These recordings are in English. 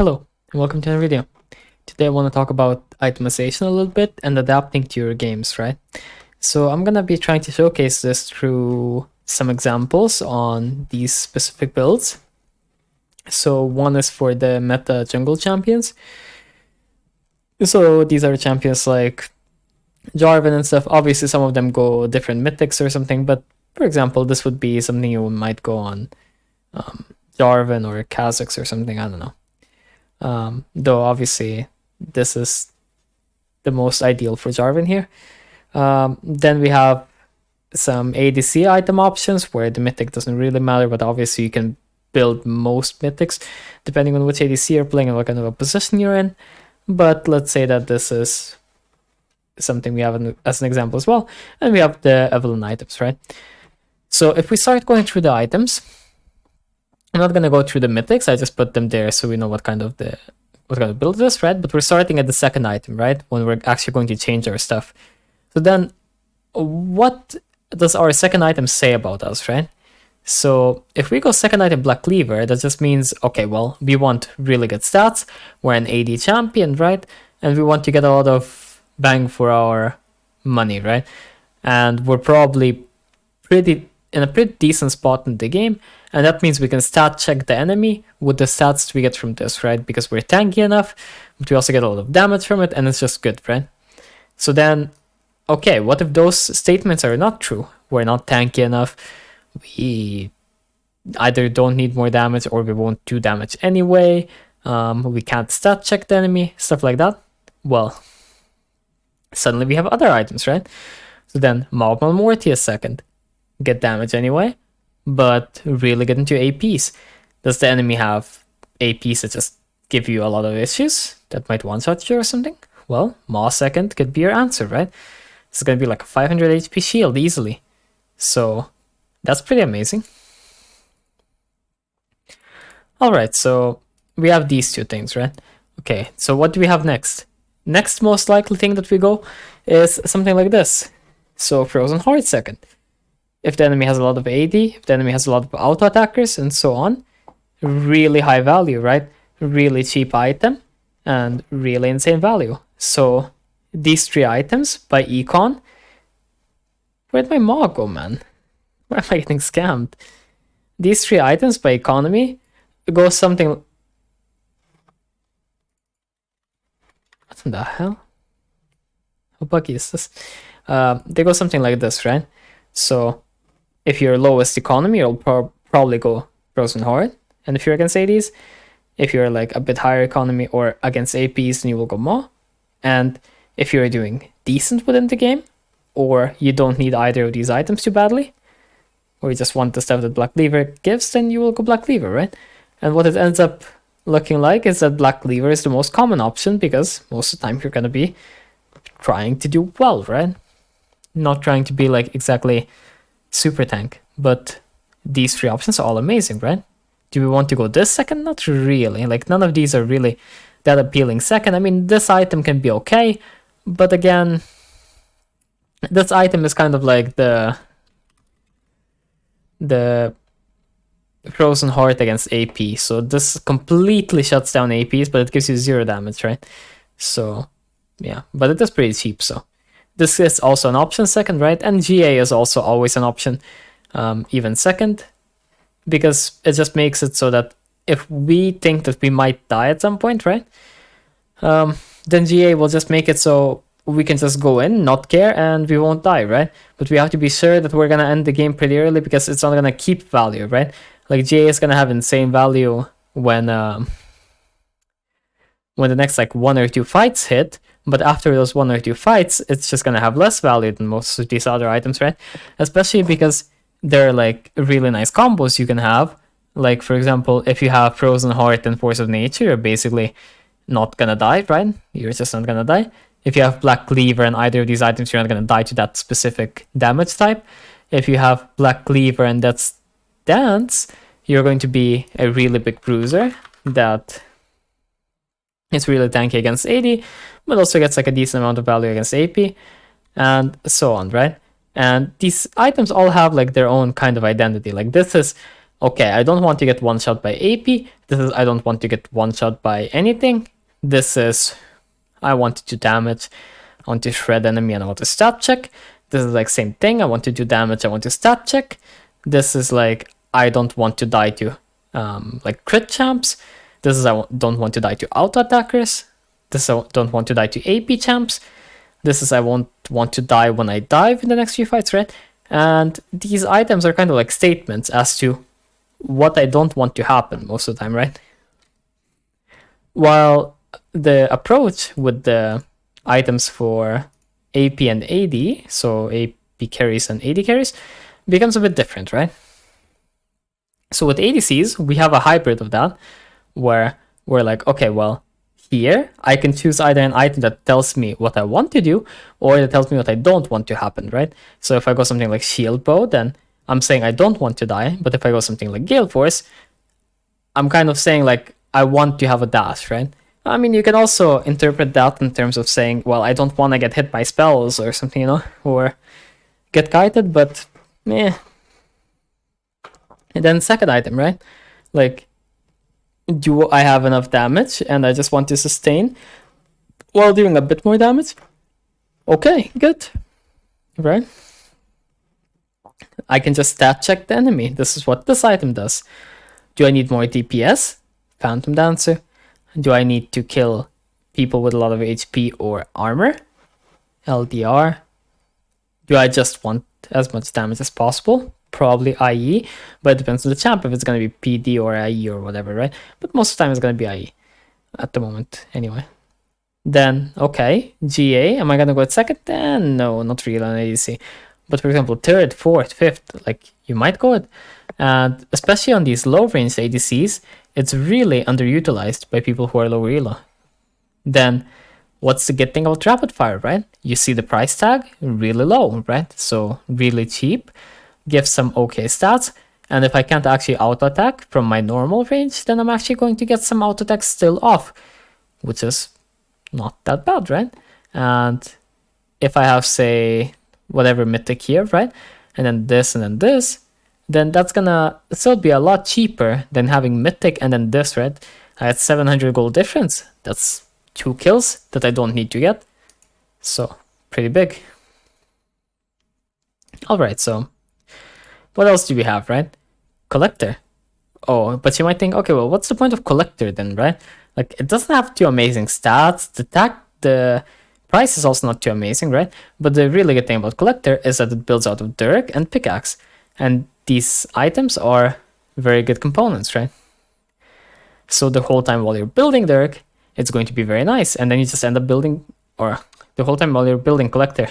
Hello, and welcome to another video. Today I want to talk about itemization a little bit and adapting to your games, right? So I'm going to be trying to showcase this through some examples on these specific builds. So one is for the meta jungle champions. So these are champions like Jarvan and stuff. Obviously some of them go different mythics or something, but for example, this would be something you might go on Jarvan or Kha'Zix or something, I don't know. Though obviously this is the most ideal for Jarvan here. Then we have some ADC item options where the mythic doesn't really matter, but obviously you can build most mythics depending on which ADC you're playing and what kind of a position you're in. But let's say that this is something we have as an example as well. And we have the Evelynn items, right? So if we start going through the items, I'm not going to go through the mythics, I just put them there so we know what kind of build it is, right? But we're starting at the second item, right? When we're actually going to change our stuff. So then what does our second item say about us, right? So if we go second item Black Cleaver, that just means, okay, well, we want really good stats. We're an AD champion, right? And we want to get a lot of bang for our money, right? And we're probably in a pretty decent spot in the game, and that means we can stat check the enemy with the stats we get from this, right? Because we're tanky enough, but we also get a lot of damage from it, and it's just good, right? So then, okay, what if those statements are not true? We're not tanky enough, we either don't need more damage or we won't do damage anyway, we can't stat check the enemy, stuff like that. Well, suddenly we have other items, right? So then, Mob Morty second. Get damage anyway, but really get into APs. Does the enemy have APs that just give you a lot of issues that might one-shot you or something? Well, Maw second could be your answer, right? It's going to be like a 500 HP shield easily. So that's pretty amazing. Alright, so we have these two things, right? Okay, so what do we have next? Next most likely thing that we go is something like this. So Frozen Heart second. If the enemy has a lot of AD, if the enemy has a lot of auto attackers, and so on, really high value, right? Really cheap item and really insane value. So these three items by Econ. Where'd my Maw go, man? Where am I getting scammed? These three items by economy go something. What in the hell? How buggy is this? They go something like this, right? So if you're lowest economy, you'll probably go Frozen Heart. And if you're against ADs, if you're like a bit higher economy or against APs, then you will go Maw. And if you're doing decent within the game, or you don't need either of these items too badly, or you just want the stuff that Black Cleaver gives, then you will go Black Cleaver, right? And what it ends up looking like is that Black Cleaver is the most common option because most of the time you're going to be trying to do well, right? Not trying to be like exactly super tank, but these three options are all amazing, right? Do we want to go this second? Not really. Like none of these are really that appealing second. I mean, this item can be okay, but again, this item is kind of like the Frozen Heart against AP. So this completely shuts down APs, but it gives you 0 damage, right? So yeah, but it is pretty cheap, so this is also an option second, right? And GA is also always an option, even second, because it just makes it so that if we think that we might die at some point, right? Then GA will just make it so we can just go in, not care, and we won't die, right? But we have to be sure that we're gonna end the game pretty early because it's not gonna keep value, right? Like GA is gonna have insane value when the next like 1 or 2 fights hit, but after those 1 or 2 fights, it's just gonna have less value than most of these other items, right? Especially because there are like really nice combos you can have. Like for example, if you have Frozen Heart and Force of Nature, you're basically not gonna die, right? You're just not gonna die. If you have Black Cleaver and either of these items, you're not gonna die to that specific damage type. If you have Black Cleaver and that's Dance, you're going to be a really big bruiser that is really tanky against AD, but also gets like a decent amount of value against AP, and so on, right? And these items all have like their own kind of identity. Like this is okay, I don't want to get one shot by AP. This is I don't want to get one shot by anything. This is I want to do damage. I want to shred enemy and I want to stat check. This is like same thing. I want to do damage. I want to stat check. This is like I don't want to die to like crit champs. This is I don't want to die to auto attackers. This I don't want to die to AP champs. This is I won't want to die when I dive in the next few fights, right? And these items are kind of like statements as to what I don't want to happen most of the time, right? While the approach with the items for AP and AD, so AP carries and AD carries, becomes a bit different, right? So with ADCs, we have a hybrid of that, where we're like, okay, well, here I can choose either an item that tells me what I want to do, or that tells me what I don't want to happen, right? So if I go something like Shield Bow, then I'm saying I don't want to die, but if I go something like Gale Force, I'm kind of saying like I want to have a dash, right? I mean, you can also interpret that in terms of saying, well, I don't want to get hit by spells or something, you know, or get kited, but meh. And then second item, right? Like, do I have enough damage and I just want to sustain while doing a bit more damage? Okay, good, right? I can just stat check the enemy. This is what this item does. Do I need more DPS? Phantom Dancer. Do I need to kill people with a lot of HP or armor? LDR. Do I just want as much damage as possible? Probably IE, but it depends on the champ if it's going to be PD or IE or whatever, right? But most of the time it's going to be IE at the moment anyway. Then, okay, GA. Am I going to go at second? No, not really on ADC. But for example, third, fourth, fifth, like you might go it. And especially on these low range ADCs, it's really underutilized by people who are low elo. Then what's the good thing about rapid fire, right? You see the price tag really low, right? So really cheap, gives some okay stats. And if I can't actually auto attack from my normal range, then I'm actually going to get some auto attack still off, which is not that bad, right? And if I have, say, whatever mythic here, right? And then this, then that's gonna still be a lot cheaper than having mythic and then this, right? I had 700 gold difference. That's 2 kills that I don't need to get. So pretty big. All right, so what else do we have, right? Collector. Oh, but you might think, okay, well, what's the point of Collector then, right? Like, it doesn't have too amazing stats. The price is also not too amazing, right? But the really good thing about Collector is that it builds out of Dirk and Pickaxe. And these items are very good components, right? So the whole time while you're building Dirk, it's going to be very nice. And then you just end up building, or the whole time while you're building Collector,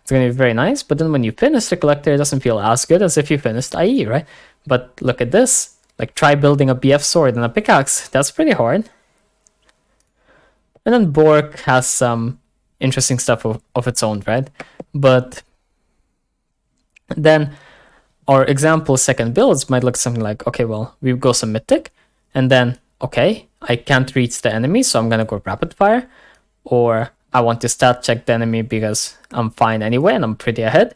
it's going to be very nice. But then when you finish the Collector, it doesn't feel as good as if you finished IE, right? But look at this. Like, try building a BF sword and a pickaxe. That's pretty hard. And then Bork has some interesting stuff of its own, right? But then our example second builds might look something like, okay, well, we go some mythic, and then, okay, I can't reach the enemy, so I'm gonna go rapid fire, or I want to stat check the enemy because I'm fine anyway and I'm pretty ahead,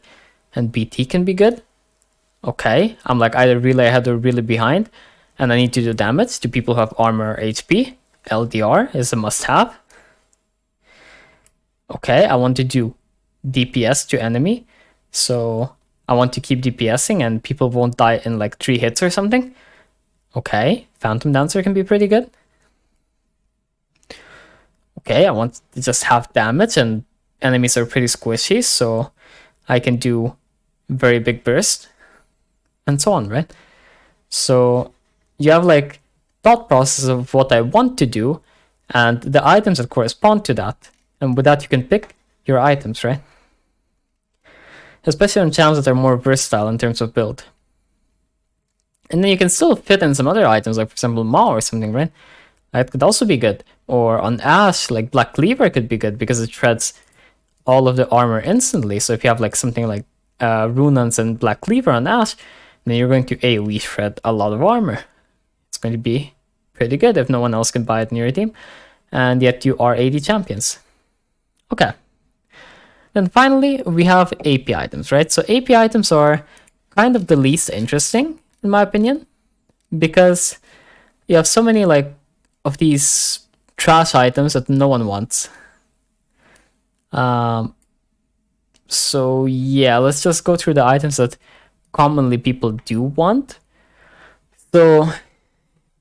and BT can be good. Okay, I'm like either really ahead or really behind, and I need to do damage to people who have armor or HP. LDR is a must-have. Okay, I want to do DPS to enemy, so I want to keep DPSing and people won't die in like 3 hits or something. Okay, Phantom Dancer can be pretty good. Okay, I want to just have damage and enemies are pretty squishy, so I can do very big burst and so on, right? So you have like thought process of what I want to do and the items that correspond to that. And with that, you can pick your items, right? Especially on champs that are more versatile in terms of build. And then you can still fit in some other items, like for example, Maw or something, right? That could also be good. Or on Ashe, like Black Cleaver could be good because it shreds all of the armor instantly. So if you have like something like Runans and Black Cleaver on Ashe, then you're going to AoE shred a lot of armor. It's going to be pretty good if no one else can buy it in your team. And yet you are AD champions. Okay. Then finally, we have AP items, right? So AP items are kind of the least interesting, in my opinion. because you have so many like of these trash items that no one wants. So yeah, let's just go through the items that commonly people do want. So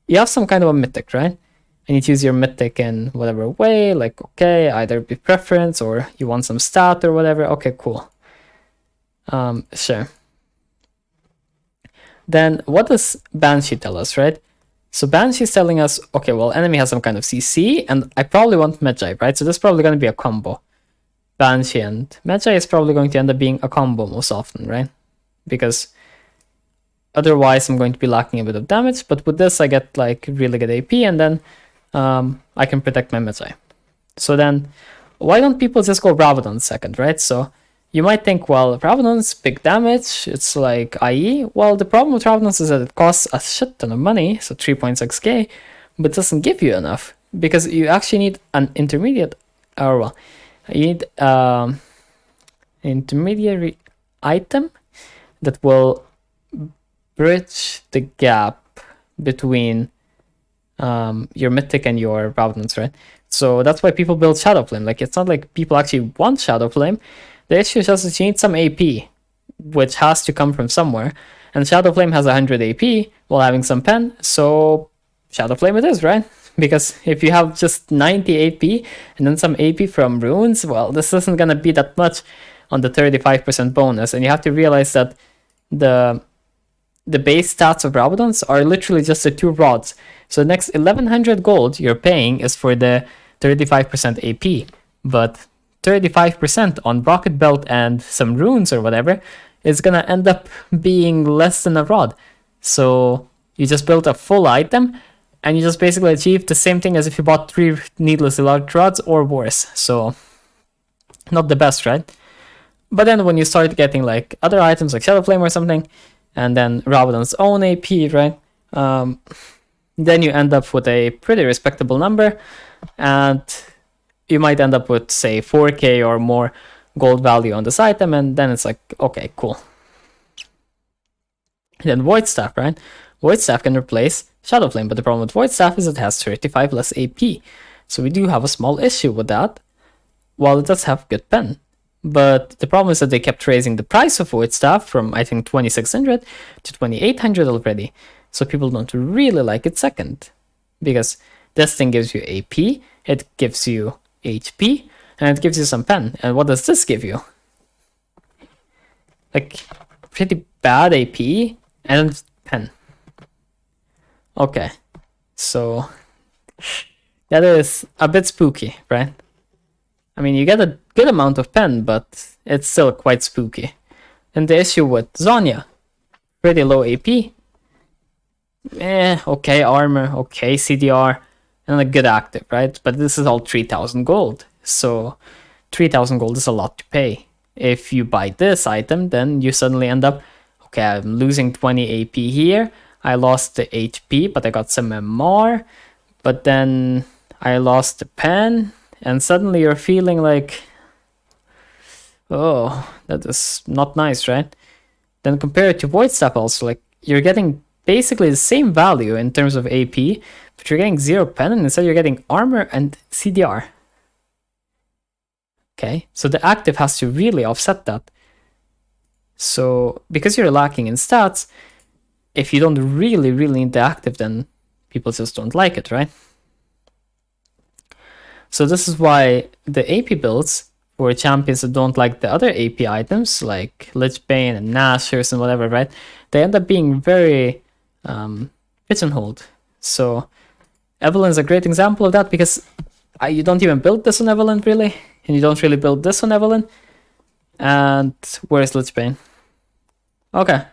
you have some kind of a mythic, right? And you choose your mythic in whatever way, like, okay, either be preference or you want some stat or whatever. Okay, cool. Sure. Then what does Banshee tell us, right? So Banshee is telling us, okay, well, enemy has some kind of CC, and I probably want Magi, right? So this is probably going to be a combo. Banshee and Magi is probably going to end up being a combo most often, right? Because otherwise I'm going to be lacking a bit of damage, but with this I get like really good AP, and then I can protect my Magi. So then why don't people just go Rabadon second, right? So you might think, well, Rabadon's big damage, it's like IE. Well, the problem with Rabadon is that it costs a shit ton of money, so 3.6k, but doesn't give you enough, because you actually need an intermediate, or well, you need an intermediary item that will bridge the gap between your mythic and your Rabadons, right? So that's why people build Shadow Flame. Like, it's not like people actually want Shadow Flame. The issue is just that you need some AP, which has to come from somewhere. And Shadow Flame has 100 AP while having some pen, so Shadow Flame it is, right? Because if you have just 90 AP and then some AP from runes, well, this isn't gonna be that much on the 35% bonus. And you have to realize that the base stats of Rabadons are literally just the 2 rods. So the next 1100 gold you're paying is for the 35% AP, but 35% on Rocket Belt and some runes or whatever is gonna end up being less than a rod. So you just built a full item and you just basically achieved the same thing as if you bought 3 needlessly large rods or worse. So not the best, right? But then when you start getting like other items like Shadow Flame or something, and then Rabadon's own AP, right? Then you end up with a pretty respectable number, and you might end up with, say, 4k or more gold value on this item, and then it's like, okay, cool. Then Void Staff, right? Void Staff can replace Shadow Flame, but the problem with Void Staff is it has 35 less AP. So we do have a small issue with that, while it does have good pen. But the problem is that they kept raising the price of Void Staff from, I think, 2600 to 2800 already. So people don't really like it second. Because this thing gives you AP, it gives you HP, and it gives you some pen. And what does this give you? Like, pretty bad AP and pen. Okay, so that is a bit spooky, right? I mean, you get a good amount of pen, but it's still quite spooky. And the issue with Zonya, pretty low AP. Okay, armor, okay, CDR, and a good active, right? But this is all 3000 gold. So 3000 gold is a lot to pay. If you buy this item, then you suddenly end up, okay, I'm losing 20 AP here. I lost the HP, but I got some MR. But then I lost the pen. And suddenly you're feeling like, oh, that is not nice, right? Then compare it to Void Staff also, like, you're getting basically the same value in terms of AP, but you're getting 0 pen, and instead you're getting armor and CDR. Okay, so the active has to really offset that. So, because you're lacking in stats, if you don't really need the active, then people just don't like it, right? So this is why the AP builds for champions that don't like the other AP items, like Lich Bane and Nashers and whatever, right? They end up being very pigeonholed. So Evelynn is a great example of that, because you don't even build this on Evelynn, really, and you don't really build this on Evelynn. And where's Lich Bane? Okay.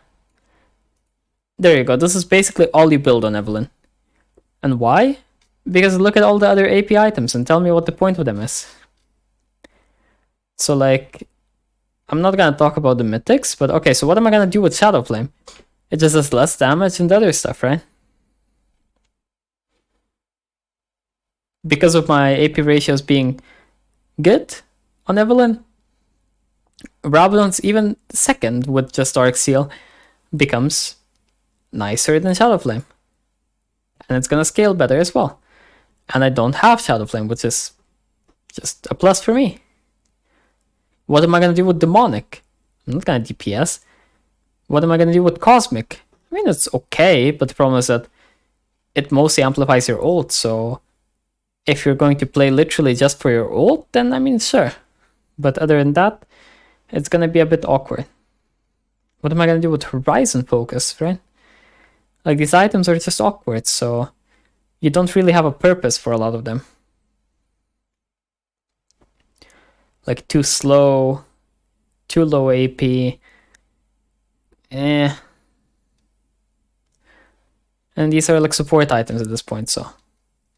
There you go. This is basically all you build on Evelynn. And why? Because look at all the other AP items and tell me what the point of them is. So, like, I'm not gonna talk about the mythics, but okay, so what am I gonna do with Shadow Flame? It just does less damage and the other stuff, right? Because of my AP ratios being good on Evelynn, Rabadon's even second with just Dark Seal becomes nicer than Shadow Flame. and it's gonna scale better as well. And I don't have Shadow Flame, which is just a plus for me. What am I gonna do with Demonic? I'm not gonna DPS. What am I gonna do with Cosmic? I mean, it's okay, but the problem is that it mostly amplifies your ult, so if you're going to play literally just for your ult, then I mean, sure. But other than that, it's gonna be a bit awkward. What am I gonna do with Horizon Focus, right? Like, these items are just awkward, so you don't really have a purpose for a lot of them. Like, too slow, too low AP, and these are like support items at this point, so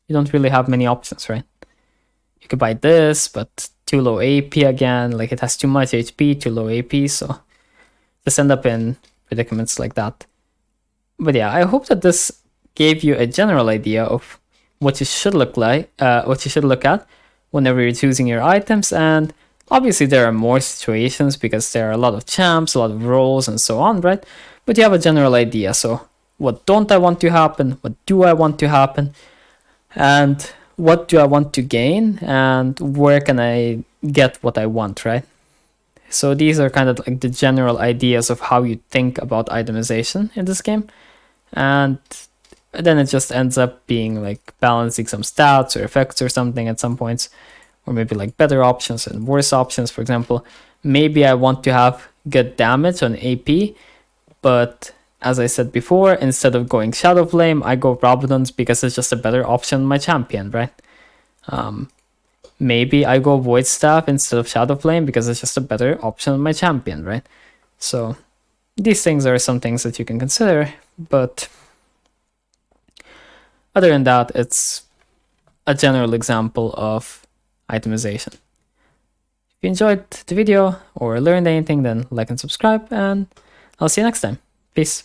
you don't really have many options, right? You could buy this, but too low AP again, like it has too much HP, too low AP, so just end up in predicaments like that. But yeah, I hope that this gave you a general idea of what you should look like, what you should look at whenever you're choosing your items. And obviously there are more situations because there are a lot of champs, a lot of roles and so on, right? But you have a general idea. So what don't I want to happen? What do I want to happen? And what do I want to gain? And where can I get what I want, right? So these are kind of like the general ideas of how you think about itemization in this game. And then it just ends up being like balancing some stats or effects or something at some points, or maybe like better options and worse options. For example, maybe I want to have good damage on AP, but as I said before, instead of going Shadow Flame, I go Rabadon's because it's just a better option on my champion, right? Maybe I go Void Staff instead of Shadow Flame because it's just a better option on my champion, right? So these things are some things that you can consider, but other than that, it's a general example of itemization. If you enjoyed the video or learned anything, then like and subscribe, and I'll see you next time. Peace.